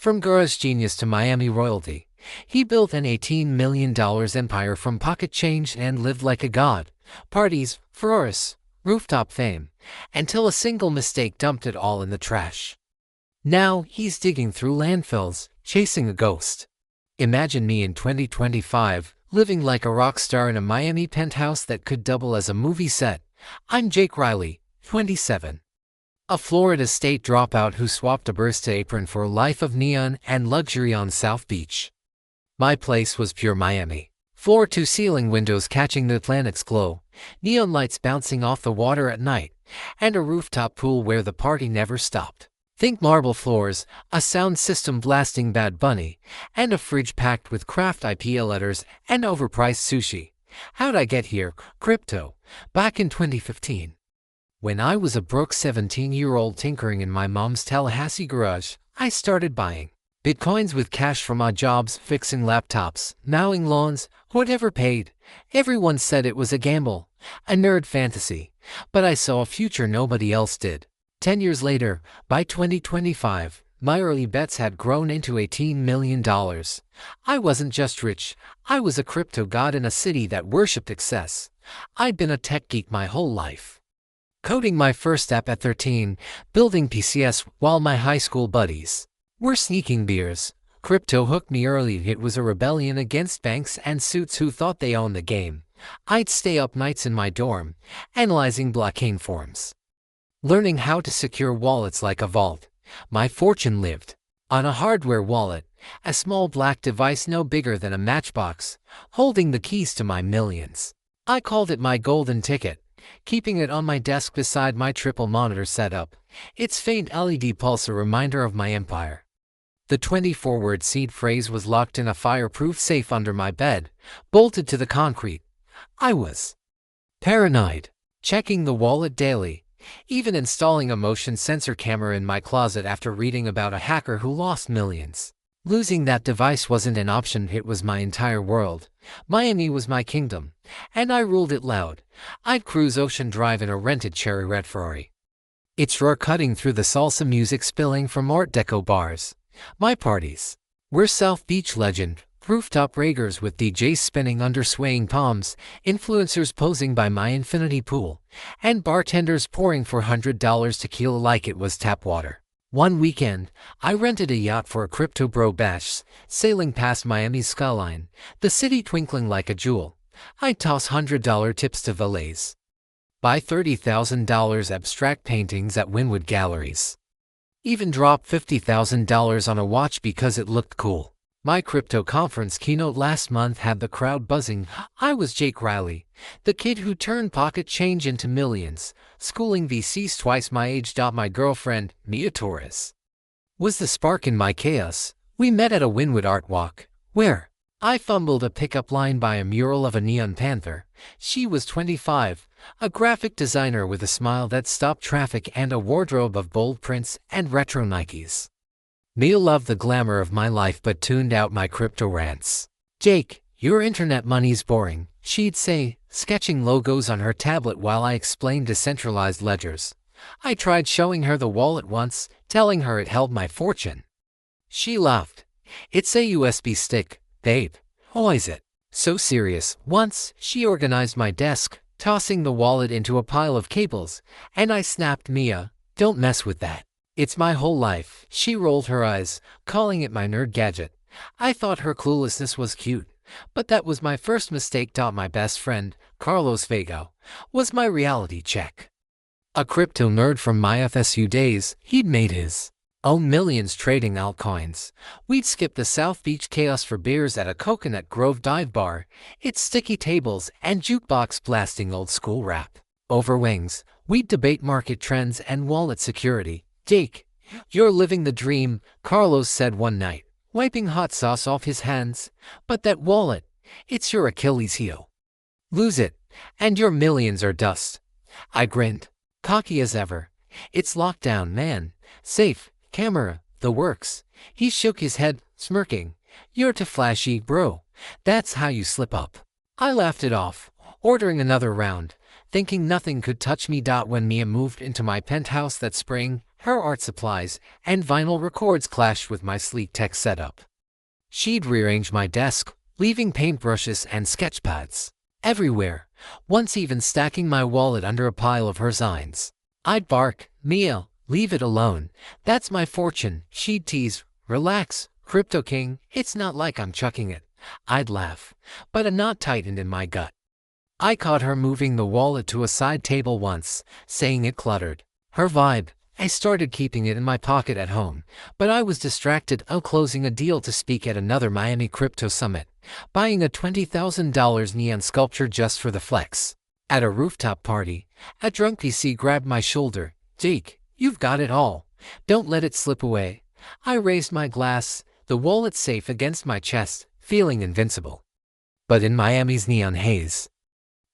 From garage genius to Miami royalty, he built an $18 million empire from pocket change and lived like a god. Parties, Ferraris, Rooftop fame, until a single mistake dumped it all in the trash. Now he's digging through landfills, chasing a ghost. Imagine me in 2025, living like a rock star in a Miami penthouse that could double as a movie set. I'm Jake Riley, 27. A Florida State dropout who swapped a barista apron for a life of neon and luxury on South Beach. My place was pure Miami. Floor-to-ceiling windows catching the Atlantic's glow, neon lights bouncing off the water at night, and a rooftop pool where the party never stopped. Think marble floors, a sound system blasting Bad Bunny, and a fridge packed with craft IPA letters and overpriced sushi. How'd I get here? Crypto. Back in 2015. When I was a broke 17-year-old tinkering in my mom's Tallahassee garage, I started buying Bitcoins with cash from odd jobs, fixing laptops, mowing lawns, whatever paid. Everyone said it was a gamble, a nerd fantasy, but I saw a future nobody else did. 10 years later, by 2025, my early bets had grown into $18 million. I wasn't just rich, I was a crypto god in a city that worshipped excess. I'd been a tech geek my whole life. Coding my first app at 13, building PCs while my high school buddies were sneaking beers. Crypto hooked me early. It was a rebellion against banks and suits who thought they owned the game. I'd stay up nights in my dorm, analyzing blockchain forms, learning how to secure wallets like a vault. My fortune lived on a hardware wallet, a small black device no bigger than a matchbox, holding the keys to my millions. I called it my golden ticket, keeping it on my desk beside my triple monitor setup, its faint LED pulse a reminder of my empire. The 24-word seed phrase was locked in a fireproof safe under my bed, bolted to the concrete. I was paranoid, checking the wallet daily, even installing a motion sensor camera in my closet after reading about a hacker who lost millions. Losing that device wasn't an option, it was my entire world. Miami was my kingdom, and I ruled it loud. I'd cruise Ocean Drive in a rented cherry red Ferrari, its roar cutting through the salsa music spilling from Art Deco bars. My parties were South Beach legend, rooftop ravers with DJs spinning under swaying palms, influencers posing by my infinity pool, and bartenders pouring $400 tequila like it was tap water. One weekend, I rented a yacht for a crypto bro bash, sailing past Miami's skyline, the city twinkling like a jewel. I'd toss $100 tips to valets, buy $30,000 abstract paintings at Wynwood Galleries, even drop $50,000 on a watch because it looked cool. My crypto conference keynote last month had the crowd buzzing. I was Jake Riley, the kid who turned pocket change into millions, schooling VCs twice my age. My girlfriend, Mia Torres, was the spark in my chaos. We met at a Wynwood art walk, where I fumbled a pickup line by a mural of a neon panther. She was 25, a graphic designer with a smile that stopped traffic and a wardrobe of bold prints and retro Nikes. Mia loved the glamour of my life but tuned out my crypto rants. "Jake, your internet money's boring," she'd say, sketching logos on her tablet while I explained decentralized ledgers. I tried showing her the wallet once, telling her it held my fortune. She laughed. "It's a USB stick, babe. Oh, is it so serious?" Once, she organized my desk, tossing the wallet into a pile of cables, and I snapped, "Mia, don't mess with that. It's my whole life." She rolled her eyes, calling it my nerd gadget. I thought her cluelessness was cute, but that was my first mistake. My best friend, Carlos Vega, was my reality check. A crypto nerd from my FSU days, he'd made his own millions trading altcoins. We'd skip the South Beach chaos for beers at a Coconut Grove dive bar, its sticky tables and jukebox blasting old school rap. Over wings, we'd debate market trends and wallet security. "Jake, you're living the dream," Carlos said one night, wiping hot sauce off his hands. "But that wallet, it's your Achilles heel. Lose it, and your millions are dust." I grinned, cocky as ever. "It's locked down, man. Safe, camera, the works." He shook his head, smirking. "You're too flashy, bro. That's how you slip up." I laughed it off, ordering another round, thinking nothing could touch me. When Mia moved into my penthouse that spring, Her art supplies and vinyl records clashed with my sleek tech setup. She'd rearrange my desk, leaving paintbrushes and sketchpads everywhere, once even stacking my wallet under a pile of her signs. I'd bark, "Mia, leave it alone. That's my fortune." She'd tease, "Relax, Crypto King, it's not like I'm chucking it." I'd laugh, but a knot tightened in my gut. I caught her moving the wallet to a side table once, saying it cluttered. Her vibe. I started keeping it in my pocket at home, but I was distracted closing a deal to speak at another Miami crypto summit, buying a $20,000 neon sculpture just for the flex. At a rooftop party, a drunk PC grabbed my shoulder. "Jake, you've got it all. Don't let it slip away." I raised my glass, the wallet safe against my chest, feeling invincible. But in Miami's neon haze,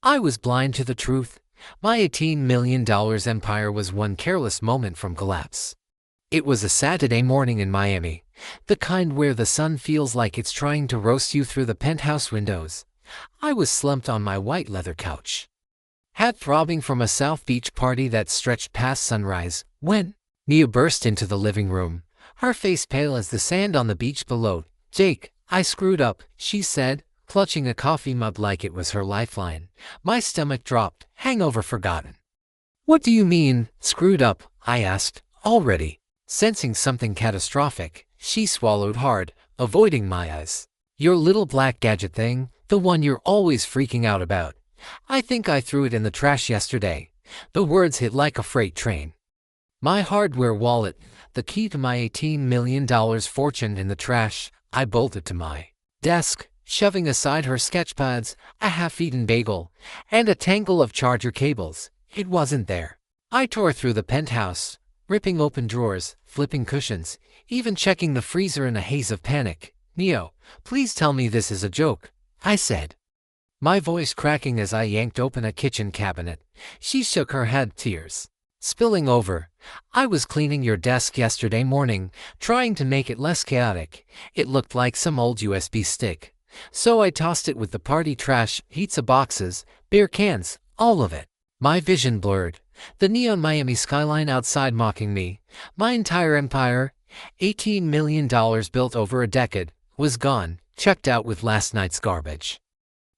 I was blind to the truth. My $18 million empire was one careless moment from collapse. It was a Saturday morning in Miami, the kind where the sun feels like it's trying to roast you through the penthouse windows. I was slumped on my white leather couch, head throbbing from a South Beach party that stretched past sunrise, when Mia burst into the living room, her face pale as the sand on the beach below. "Jake, I screwed up," she said, clutching a coffee mug like it was her lifeline. My stomach dropped, hangover forgotten. "What do you mean, screwed up?" I asked, already sensing something catastrophic. She swallowed hard, avoiding my eyes. "Your little black gadget thing, the one you're always freaking out about. I think I threw it in the trash yesterday." The words hit like a freight train. My hardware wallet, the key to my $18 million fortune, in the trash. I bolted to my desk, shoving aside her sketchpads, a half-eaten bagel, and a tangle of charger cables. It wasn't there. I tore through the penthouse, ripping open drawers, flipping cushions, even checking the freezer in a haze of panic. "Neo, please tell me this is a joke," I said, my voice cracking as I yanked open a kitchen cabinet. She shook her head, tears spilling over. "I was cleaning your desk yesterday morning, trying to make it less chaotic. It looked like some old USB stick. So I tossed it with the party trash, pizza boxes, beer cans, all of it." My vision blurred, the neon Miami skyline outside mocking me. My entire empire, $18 million built over a decade, was gone, checked out with last night's garbage.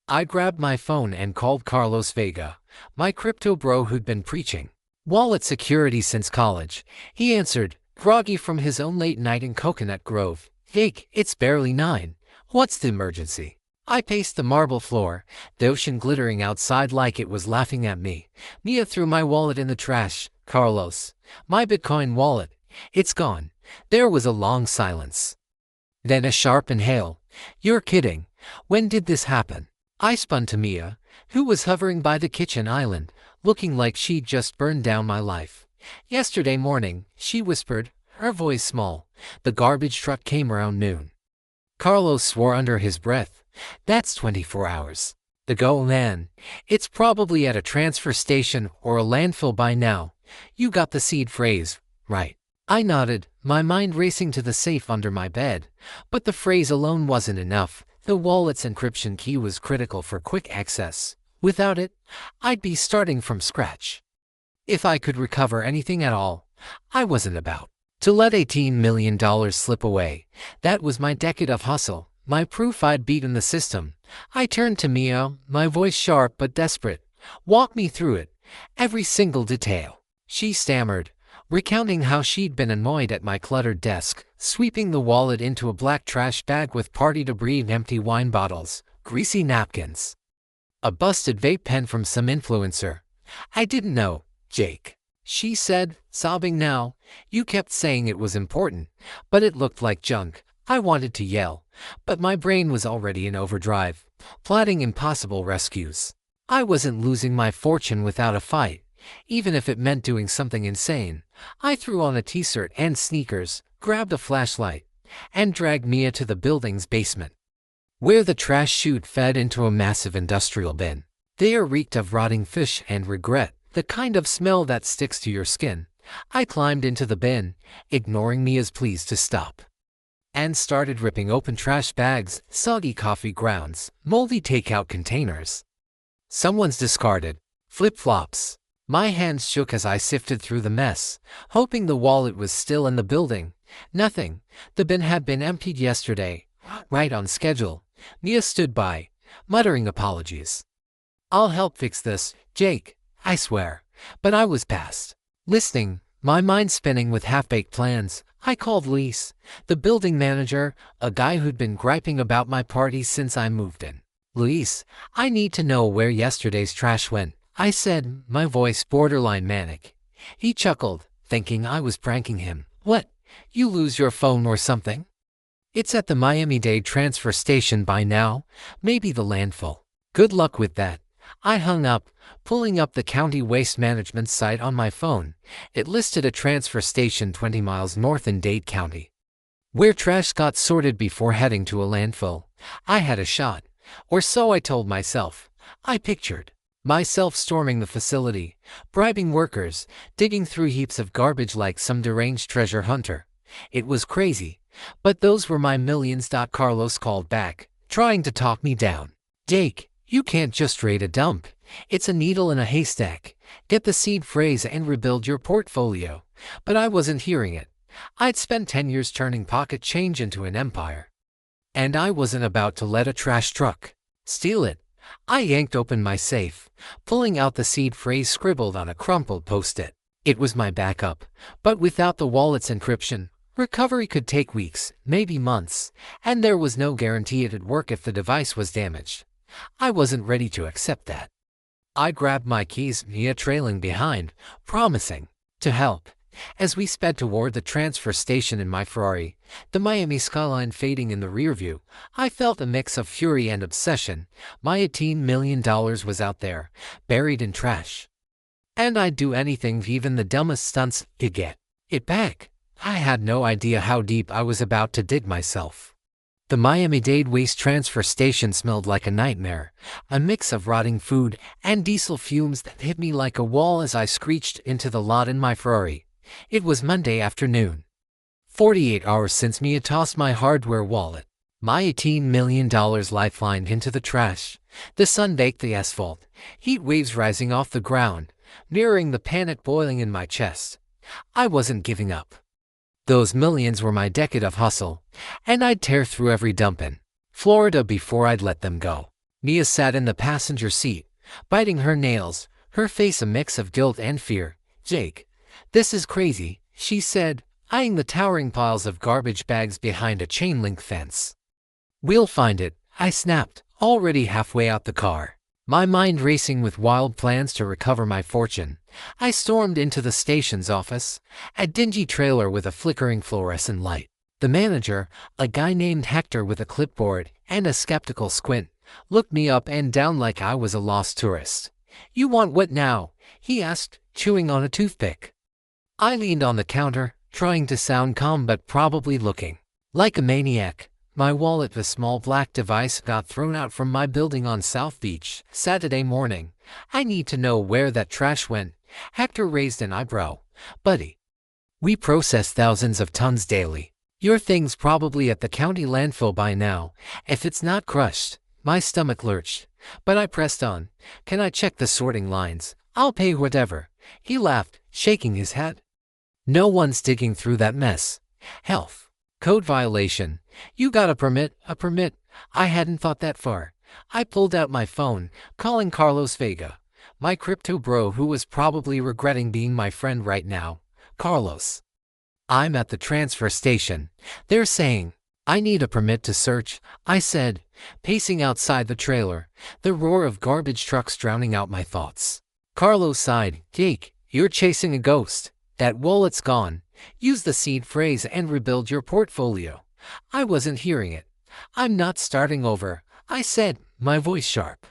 I grabbed my phone and called Carlos Vega, my crypto bro who'd been preaching wallet security since college. He answered, groggy from his own late night in Coconut Grove. "Jake, it's barely 9. What's the emergency?" I paced the marble floor, the ocean glittering outside like it was laughing at me. "Mia threw my wallet in the trash, Carlos. My Bitcoin wallet. It's gone." There was a long silence. Then a sharp inhale. "You're kidding. When did this happen?" I spun to Mia, who was hovering by the kitchen island, looking like she'd just burned down my life. "Yesterday morning," she whispered, her voice small. "The garbage truck came around noon." Carlos swore under his breath. "That's 24 hours ago, man. It's probably at a transfer station or a landfill by now. You got the seed phrase, right?" I nodded, my mind racing to the safe under my bed. But the phrase alone wasn't enough. The wallet's encryption key was critical for quick access. Without it, I'd be starting from scratch. If I could recover anything at all, I wasn't about to let $18 million slip away. That was my decade of hustle, my proof I'd beaten the system. I turned to Mia, my voice sharp but desperate. "Walk me through it. Every single detail." She stammered, recounting how she'd been annoyed at my cluttered desk, sweeping the wallet into a black trash bag with party debris and empty wine bottles, greasy napkins, a busted vape pen from some influencer. "I didn't know, Jake," she said, sobbing now. "You kept saying it was important, but it looked like junk." I wanted to yell, but my brain was already in overdrive, plotting impossible rescues. I wasn't losing my fortune without a fight, even if it meant doing something insane. I threw on a t-shirt and sneakers, grabbed a flashlight, and dragged Mia to the building's basement, where the trash chute fed into a massive industrial bin. There reeked of rotting fish and regret, the kind of smell that sticks to your skin. I climbed into the bin, ignoring Mia's pleas to stop, and started ripping open trash bags, soggy coffee grounds, moldy takeout containers, someone's discarded flip-flops, My hands shook as I sifted through the mess, hoping the wallet was still in the building. Nothing. The bin had been emptied yesterday, right on schedule. Mia stood by, muttering apologies. "I'll help fix this, Jake, I swear." But I was past listening, my mind spinning with half-baked plans. I called Lise, the building manager, a guy who'd been griping about my party since I moved in. "Lise, I need to know where yesterday's trash went," I said, my voice borderline manic. He chuckled, thinking I was pranking him. "What? You lose your phone or something?" "It's at the Miami-Dade transfer station by now, maybe the landfill." "Good luck with that." I hung up, pulling up the county waste management site on my phone. It listed a transfer station 20 miles north in Dade County, where trash got sorted before heading to a landfill. I had a shot, or so I told myself. I pictured myself storming the facility, bribing workers, digging through heaps of garbage like some deranged treasure hunter. It was crazy, but those were my millions. Carlos called back, trying to talk me down. "Jake, you can't just raid a dump. It's a needle in a haystack. Get the seed phrase and rebuild your portfolio." But I wasn't hearing it. I'd spent 10 years turning pocket change into an empire, and I wasn't about to let a trash truck steal it. I yanked open my safe, pulling out the seed phrase scribbled on a crumpled post-it. It was my backup, but without the wallet's encryption, recovery could take weeks, maybe months, and there was no guarantee it'd work if the device was damaged. I wasn't ready to accept that. I grabbed my keys, Mia trailing behind, promising to help. As we sped toward the transfer station in my Ferrari, the Miami skyline fading in the rearview, I felt a mix of fury and obsession. My $18 million was out there, buried in trash, and I'd do anything, even the dumbest stunts, to get it back. I had no idea how deep I was about to dig myself. The Miami-Dade waste transfer station smelled like a nightmare, a mix of rotting food and diesel fumes that hit me like a wall as I screeched into the lot in my Ferrari. It was Monday afternoon, 48 hours since Mia tossed my hardware wallet, my $18 million lifeline, into the trash. The sun baked the asphalt, heat waves rising off the ground, mirroring the panic boiling in my chest. I wasn't giving up. Those millions were my decade of hustle, and I'd tear through every dump in Florida before I'd let them go. Mia sat in the passenger seat, biting her nails, her face a mix of guilt and fear. "Jake, this is crazy," she said, eyeing the towering piles of garbage bags behind a chain-link fence. "We'll find it," I snapped, already halfway out the car, my mind racing with wild plans to recover my fortune. I stormed into the station's office, a dingy trailer with a flickering fluorescent light. The manager, a guy named Hector with a clipboard and a skeptical squint, looked me up and down like I was a lost tourist. "You want what now?" he asked, chewing on a toothpick. I leaned on the counter, trying to sound calm but probably looking like a maniac. My wallet, a small black device, got thrown out from my building on South Beach Saturday morning. "I need to know where that trash went." Hector raised an eyebrow. "Buddy, we process thousands of tons daily. Your thing's probably at the county landfill by now. If it's not crushed." My stomach lurched, but I pressed on. "Can I check the sorting lines? I'll pay whatever." He laughed, shaking his head. "No one's digging through that mess. Health code violation. You got a permit?" "A permit?" I hadn't thought that far. I pulled out my phone, calling Carlos Vega, my crypto bro who was probably regretting being my friend right now. "Carlos, I'm at the transfer station. They're saying I need a permit to search," I said, pacing outside the trailer, the roar of garbage trucks drowning out my thoughts. Carlos sighed. "Jake, you're chasing a ghost. That wallet's gone. Use the seed phrase and rebuild your portfolio." I wasn't hearing it. "I'm not starting over," I said, my voice sharp.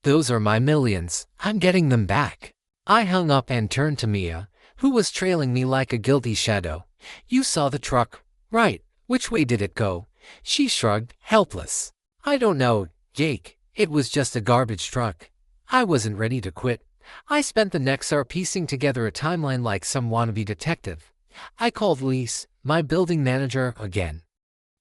"Those are my millions. I'm getting them back." I hung up and turned to Mia, who was trailing me like a guilty shadow. "You saw the truck, right? Which way did it go?" She shrugged, helpless. "I don't know, Jake. It was just a garbage truck." I wasn't ready to quit. I spent the next hour piecing together a timeline like some wannabe detective. I called Lise, my building manager, again,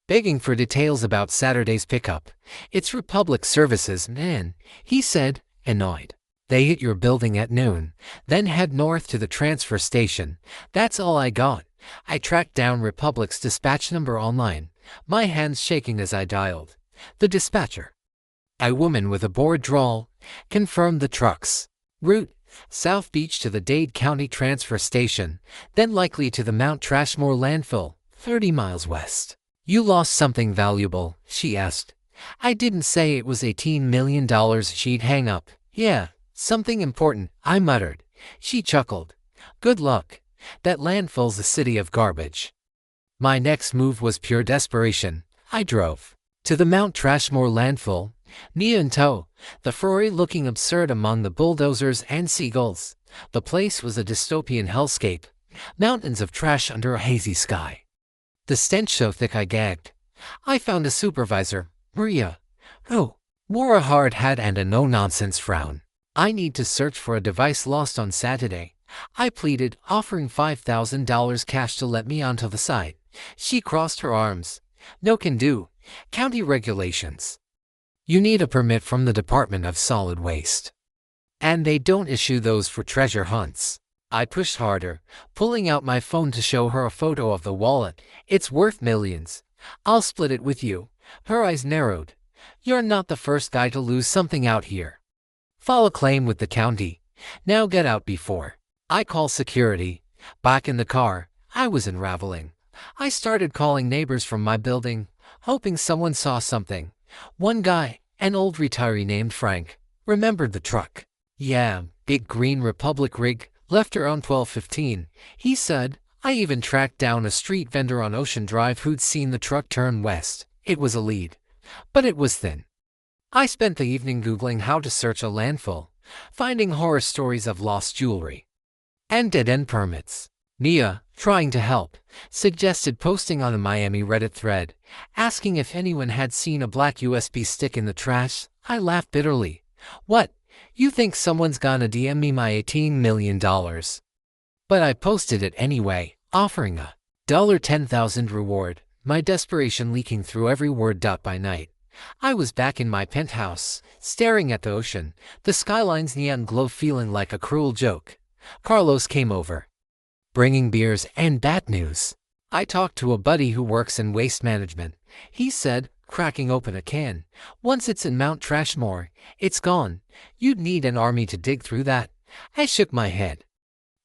begging for details about Saturday's pickup. "It's Republic Services, man," he said, annoyed. They hit your building at noon, then head north to the transfer station. That's all I got. I tracked down Republic's dispatch number online, my hands shaking as I dialed. The dispatcher, a woman with a bored drawl, confirmed the truck's route: South Beach to the Dade County Transfer Station, then likely to the Mount Trashmore landfill, 30 miles west. You lost something valuable, she asked. I didn't say it was $18 million. She'd hang up. Yeah, something important, I muttered. She chuckled. Good luck. That landfill's a city of garbage. My next move was pure desperation. I drove to the Mount Trashmore landfill, Nia in tow, the Ferrari looking absurd among the bulldozers and seagulls. The place was a dystopian hellscape, mountains of trash under a hazy sky. The stench so thick I gagged. I found a supervisor, Maria, who wore a hard hat and a no-nonsense frown. I need to search for a device lost on Saturday, I pleaded, offering $5,000 cash to let me onto the site. She crossed her arms. No can do. County regulations. You need a permit from the Department of Solid Waste. And they don't issue those for treasure hunts. I pushed harder, pulling out my phone to show her a photo of the wallet. It's worth millions. I'll split it with you. Her eyes narrowed. You're not the first guy to lose something out here. File a claim with the county. Now get out before I call security. Back in the car, I was unraveling. I started calling neighbors from my building, hoping someone saw something. One guy, an old retiree named Frank, remembered the truck. Yeah, big green Republic rig, left around 12:15, he said. I even tracked down a street vendor on Ocean Drive who'd seen the truck turn west. It was a lead, but it was thin. I spent the evening Googling how to search a landfill, finding horror stories of lost jewelry and dead-end permits. Nia, trying to help, suggested posting on the Miami Reddit thread, asking if anyone had seen a black USB stick in the trash. I laughed bitterly. What? You think someone's gonna DM me my $18 million? But I posted it anyway, offering a $10,000 reward, my desperation leaking through every word. By night, I was back in my penthouse, staring at the ocean, the skyline's neon glow feeling like a cruel joke. Carlos came over, bringing beers and bad news. I talked to a buddy who works in waste management. He said, cracking open a can, once it's in Mount Trashmore, it's gone. You'd need an army to dig through that. I shook my head.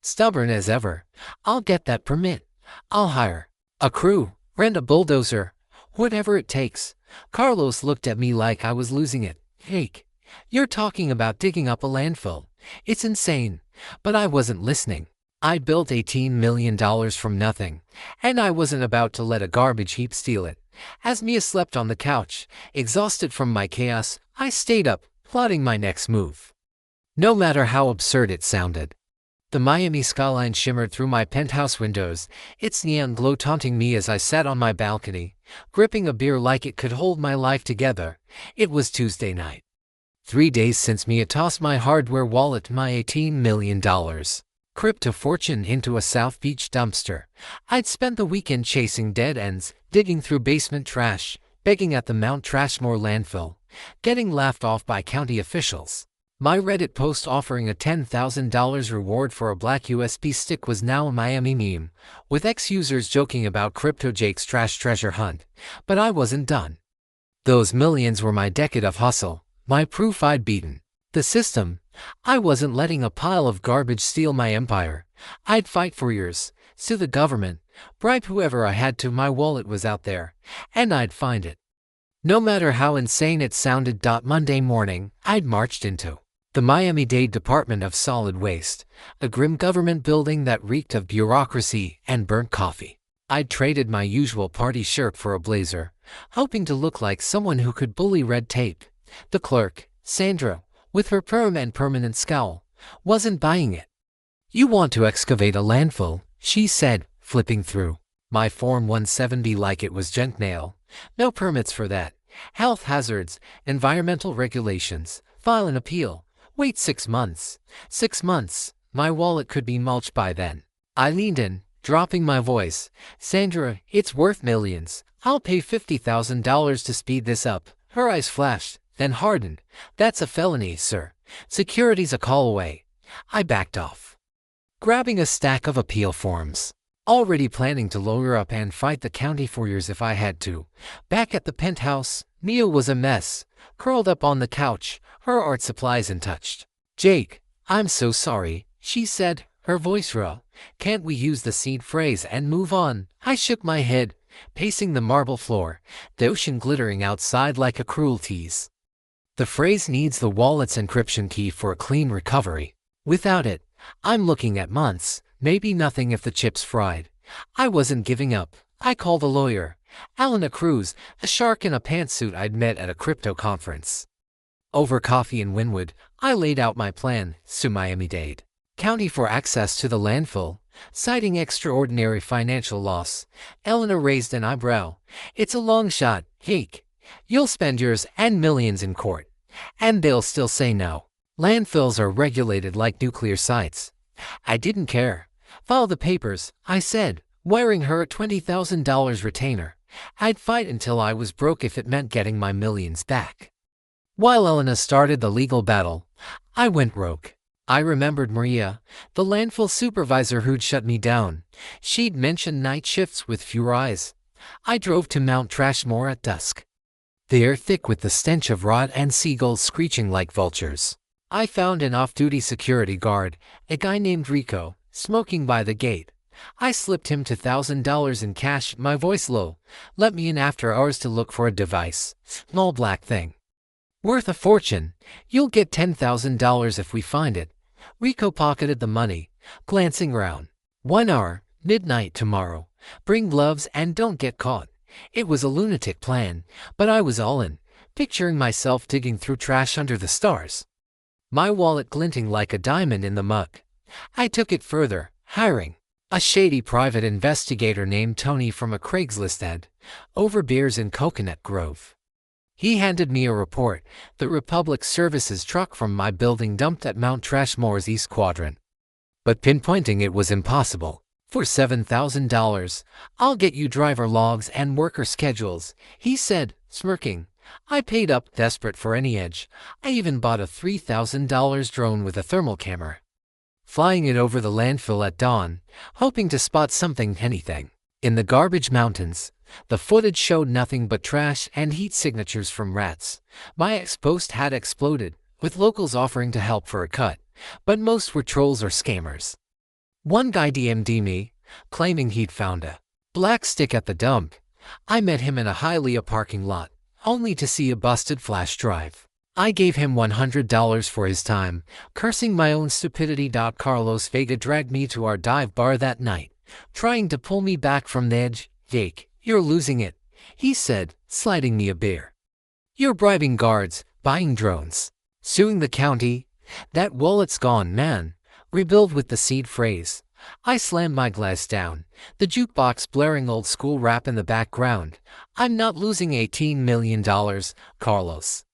Stubborn as ever. I'll get that permit. I'll hire a crew, rent a bulldozer, whatever it takes. Carlos looked at me like I was losing it. Jake, you're talking about digging up a landfill. It's insane. But I wasn't listening. I built $18 million from nothing, and I wasn't about to let a garbage heap steal it. As Mia slept on the couch, exhausted from my chaos, I stayed up, plotting my next move. No matter how absurd it sounded. The Miami skyline shimmered through my penthouse windows, its neon glow taunting me as I sat on my balcony, gripping a beer like it could hold my life together. It was Tuesday night. 3 days since Mia tossed my hardware wallet, my $18 million crypto fortune, into a South Beach dumpster. I'd spent the weekend chasing dead ends, digging through basement trash, begging at the Mount Trashmore landfill, getting laughed off by county officials. My Reddit post offering a $10,000 reward for a black USB stick was now a Miami meme, with ex-users joking about Crypto Jake's trash treasure hunt. But I wasn't done. Those millions were my decade of hustle, my proof I'd beaten the system. I wasn't letting a pile of garbage steal my empire. I'd fight for years, sue the government, bribe whoever I had to. My wallet was out there, and I'd find it. No matter how insane it sounded. Monday morning, I'd marched into the Miami-Dade Department of Solid Waste, a grim government building that reeked of bureaucracy and burnt coffee. I'd traded my usual party shirt for a blazer, hoping to look like someone who could bully red tape. The clerk, Sandra, with her perm and permanent scowl, wasn't buying it. You want to excavate a landfill, she said, flipping through my Form 170 like it was junk mail. No permits for that. Health hazards, environmental regulations, file an appeal. Wait 6 months. 6 months. My wallet could be mulched by then. I leaned in, dropping my voice. Sandra, it's worth millions. I'll pay $50,000 to speed this up. Her eyes flashed, then hardened. That's a felony, sir. Security's a call away. I backed off, grabbing a stack of appeal forms, already planning to lawyer up and fight the county for years if I had to. Back at the penthouse, Mia was a mess, curled up on the couch, her art supplies untouched. "Jake, I'm so sorry," she said, her voice raw. "Can't we use the seed phrase and move on?" I shook my head, pacing the marble floor, the ocean glittering outside like a cruel tease. "The phrase needs the wallet's encryption key for a clean recovery. Without it, I'm looking at months, maybe nothing if the chip's fried." I wasn't giving up. I called a lawyer, Alana Cruz, a shark in a pantsuit I'd met at a crypto conference. Over coffee in Wynwood, I laid out my plan, sue Miami-Dade County for access to the landfill, citing extraordinary financial loss. Elena raised an eyebrow. "It's a long shot, Jake. You'll spend yours and millions in court, and they'll still say no. Landfills are regulated like nuclear sites." I didn't care. "File the papers," I said, wiring her a $20,000 retainer. I'd fight until I was broke if it meant getting my millions back. While Elena started the legal battle, I went rogue. I remembered Maria, the landfill supervisor who'd shut me down. She'd mentioned night shifts with fewer eyes. I drove to Mount Trashmore at dusk, the air thick with the stench of rot and seagulls screeching like vultures. I found an off-duty security guard, a guy named Rico, smoking by the gate. I slipped him $2,000 in cash, my voice low. "Let me in after hours to look for a device. Small black thing. Worth a fortune. You'll get $10,000 if we find it." Rico pocketed the money, glancing around. "1 hour, midnight tomorrow. Bring gloves and don't get caught." It was a lunatic plan, but I was all in, picturing myself digging through trash under the stars, my wallet glinting like a diamond in the muck. I took it further, hiring a shady private investigator named Tony from a Craigslist ad, over beers in Coconut Grove. He handed me a report, the Republic Services truck from my building dumped at Mount Trashmore's East Quadrant. But pinpointing it was impossible. "For $7,000, I'll get you driver logs and worker schedules," he said, smirking. I paid up, desperate for any edge. I even bought a $3,000 drone with a thermal camera, flying it over the landfill at dawn, hoping to spot anything. In the garbage mountains, the footage showed nothing but trash and heat signatures from rats. My ex-post had exploded, with locals offering to help for a cut, but most were trolls or scammers. One guy DM'd me, claiming he'd found a black stick at the dump. I met him in a Hialeah parking lot, only to see a busted flash drive. I gave him $100 for his time, cursing my own stupidity. Carlos Vega dragged me to our dive bar that night, trying to pull me back from the edge. "Jake, you're losing it," he said, sliding me a beer. "You're bribing guards, buying drones, suing the county. That wallet's gone, man. Rebuild with the seed phrase." I slammed my glass down, the jukebox blaring old school rap in the background. "I'm not losing $18 million, Carlos.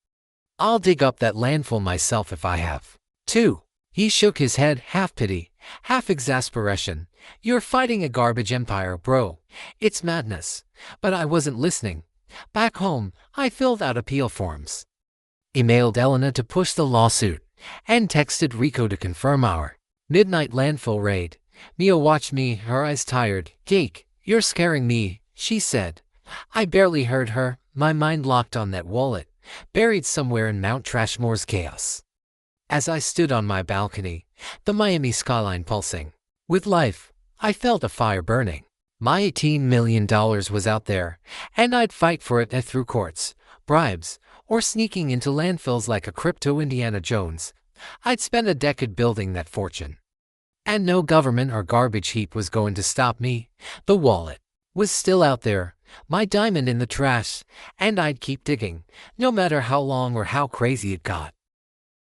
I'll dig up that landfill myself if I have to." He shook his head, half pity, half exasperation. "You're fighting a garbage empire, bro. It's madness." But I wasn't listening. Back home, I filled out appeal forms, emailed Elena to push the lawsuit, and texted Rico to confirm our midnight landfill raid. Mia watched me, her eyes tired. "Jake, you're scaring me," she said. I barely heard her, my mind locked on that wallet, buried somewhere in Mount Trashmore's chaos. As I stood on my balcony, the Miami skyline pulsing with life, I felt a fire burning. My $18 million was out there, and I'd fight for it through courts, bribes, or sneaking into landfills like a crypto Indiana Jones. I'd spend a decade building that fortune, and no government or garbage heap was going to stop me. The wallet was still out there, my diamond in the trash, and I'd keep digging, no matter how long or how crazy it got.